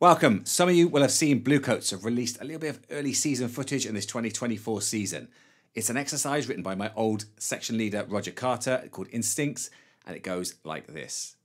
Welcome. Some of you will have seen Bluecoats have released a little bit of early season footage in this 2024 season. It's an exercise written by my old section leader, Roger Carter, called Insynx, and it goes like this.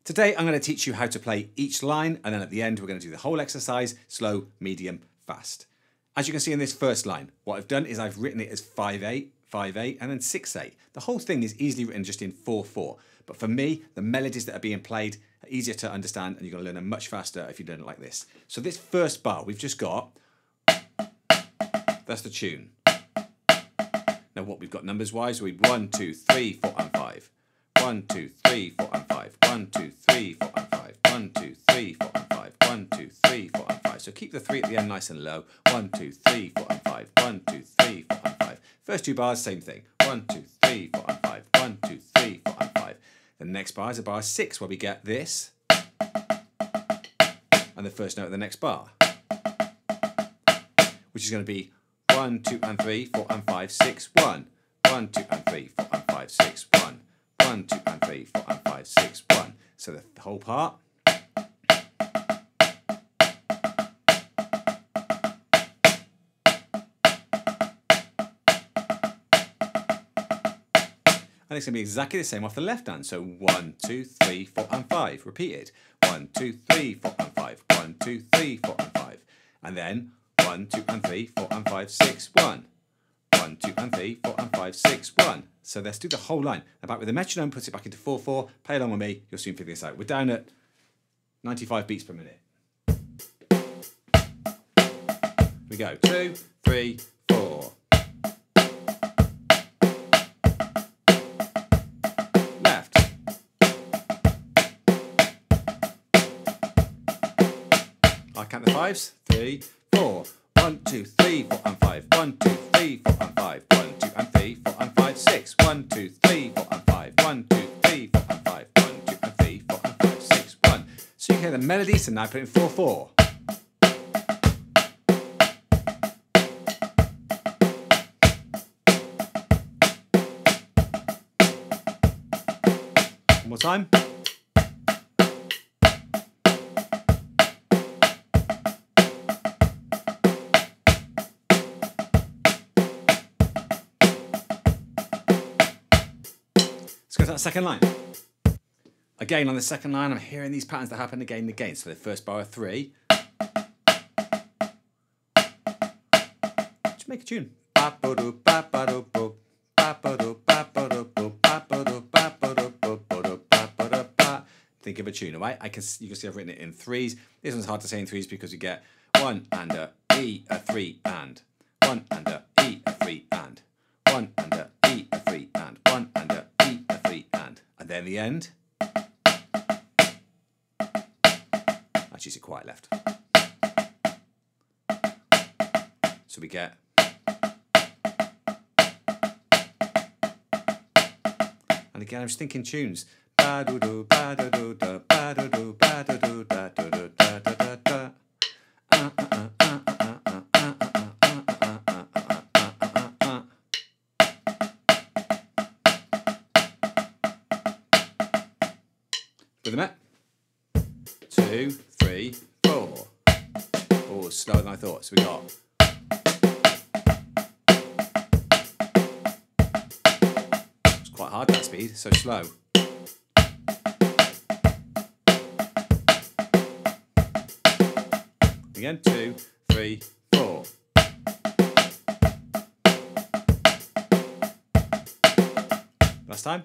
Today I'm going to teach you how to play each line, and then at the end we're going to do the whole exercise, slow, medium, fast. As you can see in this first line, what I've done is I've written it as 5/8, 5/8 and then 6/8. The whole thing is easily written just in 4/4, but for me the melodies that are being played are easier to understand and you're going to learn them much faster if you learn it like this. So this first bar we've just got, that's the tune. Now what we've got numbers wise, we 1, 2, 3, 4 and 5. 1, 2, 3, 4 and 5. 1, 2, 3, 4 and 5. 1, 2, 3, 4 and 5. 1, 2, 3, 4 and 5. So keep the 3 at the end nice and low. 1, 2, 3, 4 and 5. 1, 2, 3, 4 and 5. First two bars, same thing. 1, 2, 3, 4 and 5. 1, 2, 3, 4 and 5. The next bar is a bar 6 where we get this and the first note of the next bar, which is going to be 1, 2 and 3, 4 and 5, 6, 1. 1, 2 and 3, 4 and 5, 6, 1. 1, 2 and 3, 4 and 5, 6, 1. So the whole part. And it's going to be exactly the same off the left hand. So 1, 2, 3, 4 and 5. Repeated. 1, 2, 3, 4 and 5. 1, 2, 3, 4 and 5. And then 1, 2 and 3, 4 and 5, 6, 1. 1, 2 and 3, 4 and 5, 6, 1. So let's do the whole line. Now back with the metronome, puts it back into 4/4. Play along with me, you'll soon figure this out. We're down at 95 beats per minute. Here we go. 2, 3, 4. Left. I count the fives. 3, 4. 1, 2, 3, 4 and 5. 1, 2, 3, 4 and 5. 1, 2 and 3, 4 and 5, 6. 1, 2, 3, 4 and 5. 1, 2, 3, 4 and 5. 1, 2 and 3, 4 and 5, 6, 1. So you can hear the melodies and now put it in 4/4. One more time. Let's go to that second line. Again, on the second line, I'm hearing these patterns that happen again and again. So the first bar of 3. Just make a tune. Think of a tune, alright? You can see I've written it in 3s. This one's hard to say in 3s because you get 1 and a E, a 3 and 1 and a E, a 3 and 1 and a E, a 3 and 1 and a E, a 3 and then the end. Actually, it's a quiet left. So we get. And again, I'm just thinking tunes. Ba-do-do, ba-do-do, da, ba-do-do, ba-do-do, da-do-do, da-da-da-da. With the met. 2, 3, 4. Oh, slower than I thought. So we got. It's quite hard that speed, so slow. Again, 2, 3, 4. Last time.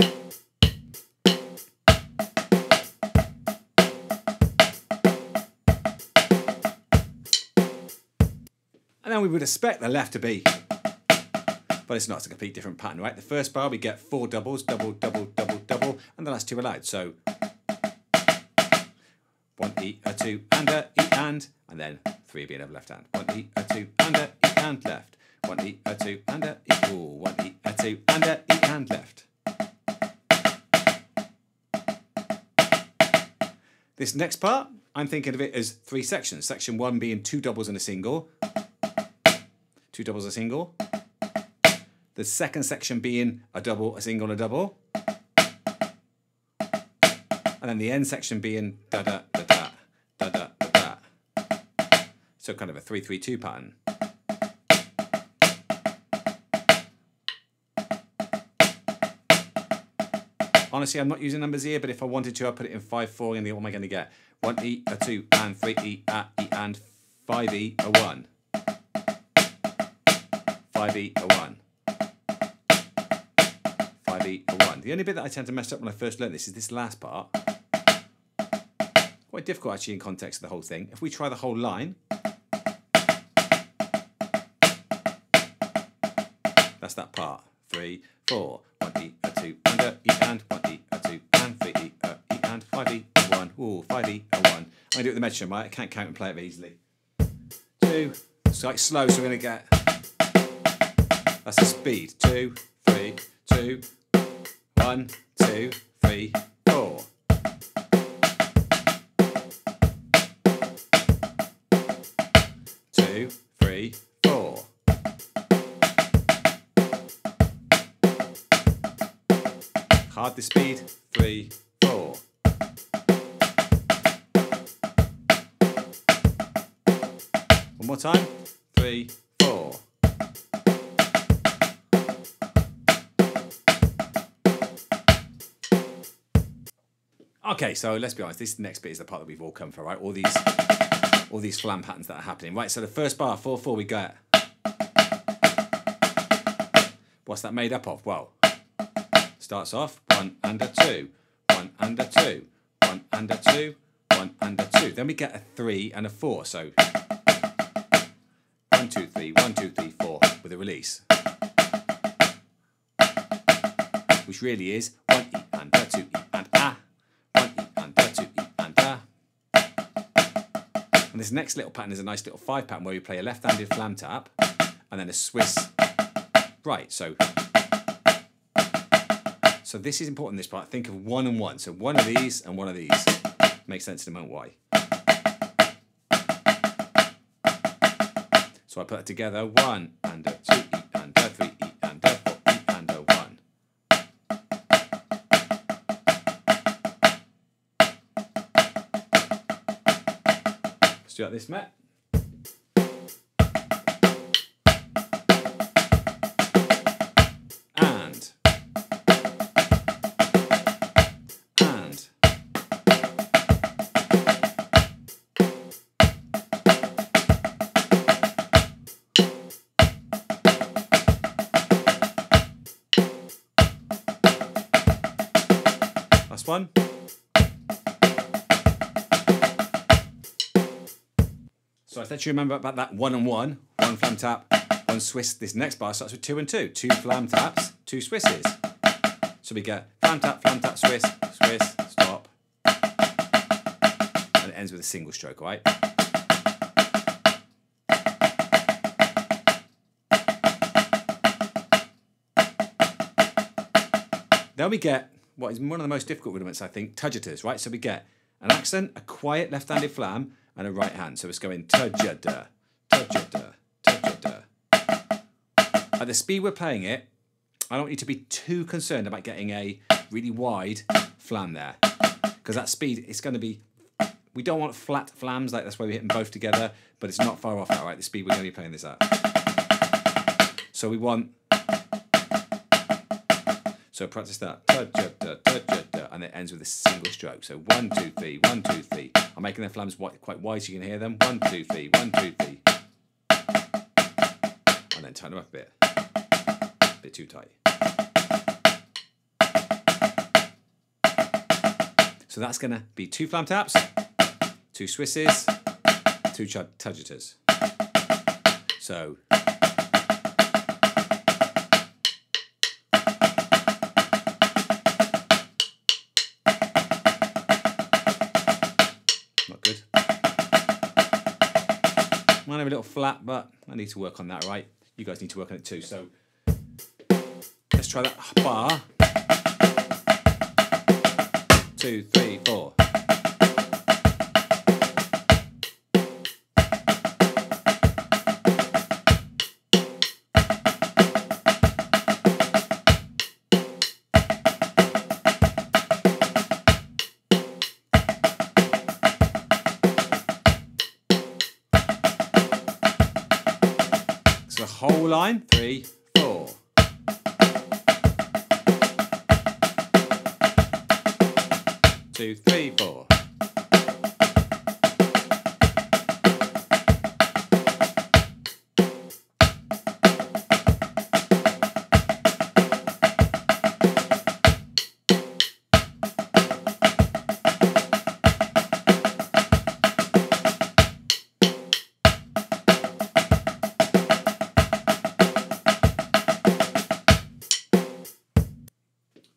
And then we would expect the left to be, but it's not. It's a complete different pattern, right? The first bar we get 4 doubles, double, double, double, double, and the last 2 are loud. So 1 E, a 2, and a E, and then 3 being over left hand. 1 E, a 2, and a E, and left. 1 E, a 2, and a E. Ooh, 1 E, a 2, and a E, and left. This next part, I'm thinking of it as 3 sections. Section 1 being 2 doubles and a single. 2 doubles, a single. The second section being a double, a single, and a double. And then the end section being da-da, da-da, da-da, da-da. So kind of a 3-3-2 pattern. Honestly, I'm not using numbers here, but if I wanted to, I'd put it in 5-4, and what am I going to get? 1 E, a 2, and 3 E, a E, and 5 E, a 1. 5 E, a 1. 5 E, a 1. The only bit that I tend to mess up when I first learned this is this last part. Quite difficult actually in context of the whole thing. If we try the whole line, that's that part. 3, 4, 1 E, a 2, and a E, and 1 E, a 2, and 3 E, a E, and 5 E, a 1. Ooh, 5 E, a 1. I'm going to do it with the metronome, right? I can't count and play it very easily. 2, it's like slow, so we're going to get, that's the speed. 2, 3, 2, 1, 2, 3, 4. Two, 3, 4. Hard the speed. 3, 4. One more time. 3, 4. Okay, so let's be honest. This next bit is the part that we've all come for, right? All these flam patterns that are happening. Right, so the first bar, 4-4, we get. What's that made up of? Well, starts off 1 and a 2, 1 and a 2, 1 and a 2, 1 and a 2. Then we get a 3 and a 4. So 1, 2, 3, 1, 2, 3, 4 with a release. Which really is 1 E and a 2 E and a. 1 E and a 2 E and a. And this next little pattern is a nice little 5 pattern where you play a left-handed flam tap and then a Swiss right. So this is important, this part. Think of 1 and 1. So one of these and one of these. Makes sense in a moment why. So I put it together. 1 and a 2 E and a 3 E and a 4 E and a 1. Let's do like this, Matt. One. So I said you remember about that 1 and 1, 1 flam tap, 1 Swiss. This next bar starts with 2 and 2, 2 flam taps, 2 Swisses. So we get flam tap, Swiss, Swiss, stop, and it ends with a single stroke, right? Then we get what is one of the most difficult rudiments, I think, tudgeters, right? So we get an accent, a quiet left-handed flam, and a right hand. So it's going tudjada, tudjada, tudjada. At the speed we're playing it, I don't want you to be too concerned about getting a really wide flam there. Because that speed, it's going to be, we don't want flat flams, like that's why we hit them both together, but it's not far off that, right? The speed we're going to be playing this at. So we want, so practice that, and it ends with a single stroke. So 1, 2, 3, 1, 2, 3. I'm making the flams quite wide so you can hear them. 1, 2, 3, 1, 2, 3. And then turn them up a bit. A bit too tight. So that's going to be 2 flam taps, 2 Swisses, 2 tudgeters. So might have a little flat, but I need to work on that, right? you guys need to work on it too. So let's try that bar. 2, 3, 4. So the whole line, 3, 4. Two, 3, 4.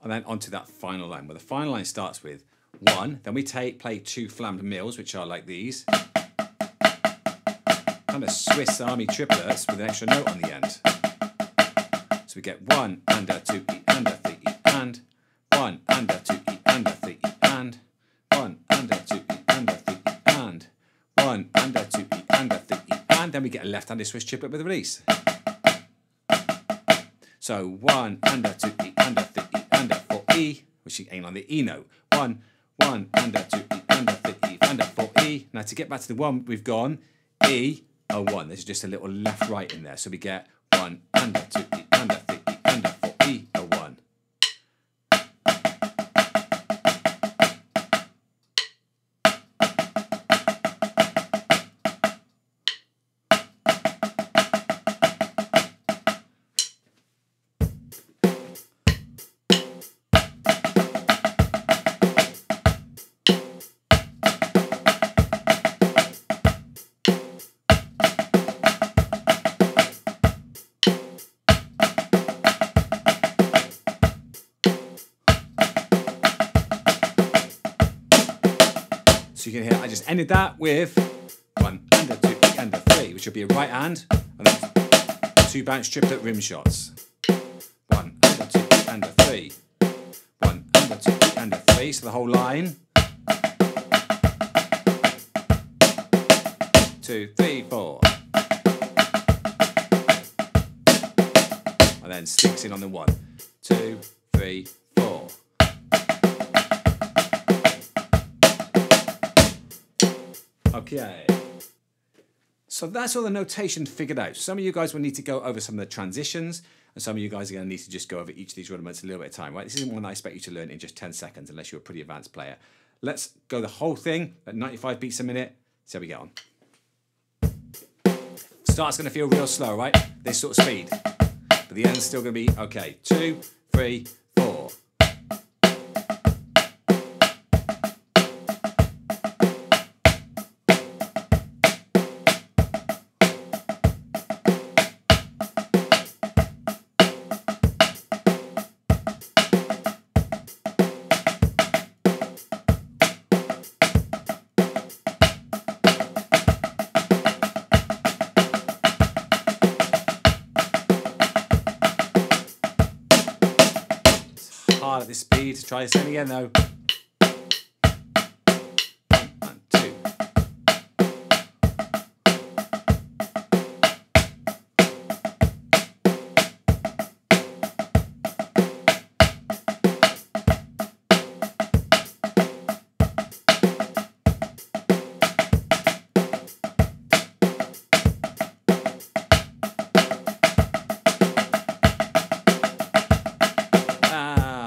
And then onto that final line, where the final line starts with 1, then we play 2 flammed mills, which are like these. Kind of Swiss Army triplets with an extra note on the end. So we get 1 and a 2 E and a 3 E and 1 and a 2 E and a 3 E and 1 and a 2 E and a 3 E and 1 and a 2 E and a 3 E and then we get a left-handed Swiss triplet with a release. So 1 and a 2 E and a 3 E and a 4 E, which ain't on the E note. 1 and a 2 E and a 3 E and a 4 E. Now to get back to the 1, we've gone E, a 1. There's just a little left right in there. So we get 1 and a 2 E and a 3 E and a 4 E, a 1. So you can hear I just ended that with 1 and a 2 E and a 3, which will be a right hand, and then 2 bounce triplet rim shots. 1 and a 2 E and a 3. 1 and a 2 E and a 3, so the whole line. 2, 3, 4. And then 6 in on the 1. 2, 3, 4. Okay, so that's all the notation figured out. Some of you guys will need to go over some of the transitions, and some of you guys are going to need to just go over each of these rudiments a little bit of time, right? This isn't one I expect you to learn in just 10 seconds unless you're a pretty advanced player. Let's go the whole thing at 95 beats a minute, see how we get on. Start's going to feel real slow, right? This sort of speed. But the end's still going to be, okay, 2, 3, 4. Hard at this speed. Try the same again though. 1 and 2.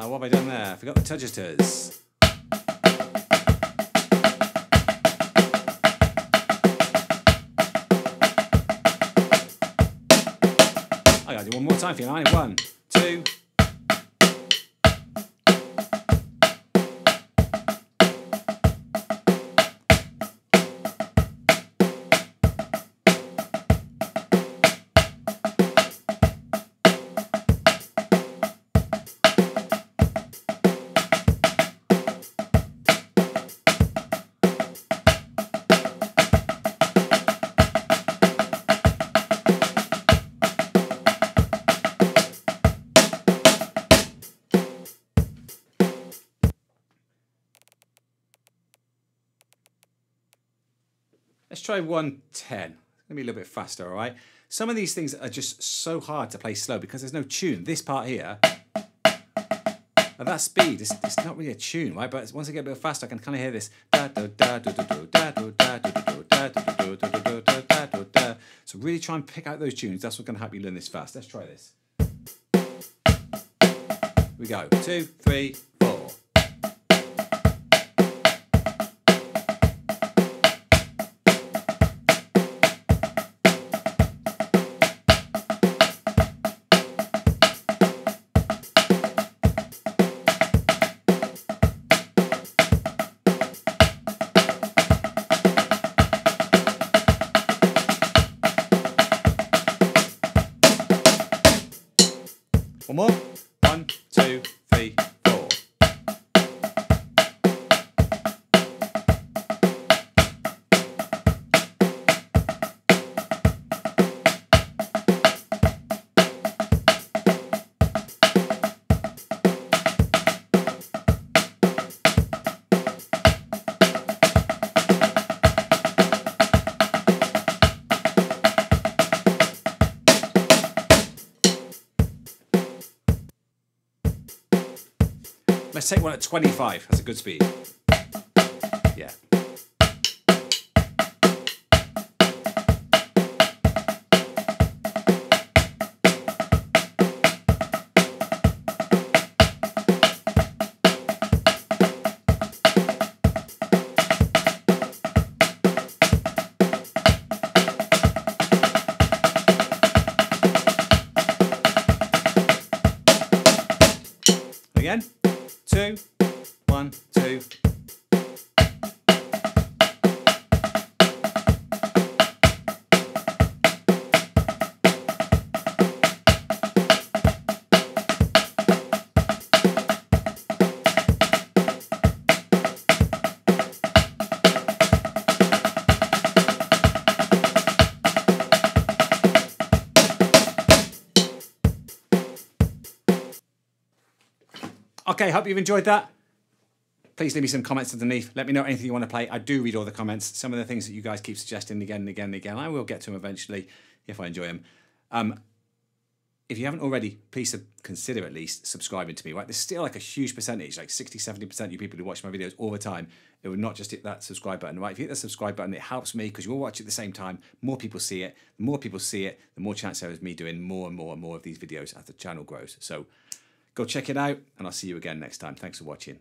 What have I done there? I forgot the registers. I gotta do one more time for you now. 1, 2. try 110. It's gonna be a little bit faster, all right? Some of these things are just so hard to play slow because there's no tune. This part here, at that speed, it's not really a tune, right? But once I get a bit faster, I can kind of hear this. So really try and pick out those tunes. That's what's going to help you learn this fast. Let's try this. Here we go. 2, 3, 4. One more. 1, 2, 3, 4. Let's take one at 25. That's a good speed. Yeah. Again. 2, 1, 2. Okay, hope you've enjoyed that. Please leave me some comments underneath. Let me know anything you want to play. I do read all the comments. Some of the things that you guys keep suggesting again and again and again, I will get to them eventually if I enjoy them. If you haven't already, please consider at least subscribing to me, right? There's still like a huge percentage, like 60, 70% of you people who watch my videos all the time. It would not just hit that subscribe button, right? If you hit the subscribe button, it helps me because you all watch it at the same time. More people see it. The more people see it, the more chance there is me doing more and more and more of these videos as the channel grows. So go check it out, and I'll see you again next time. Thanks for watching.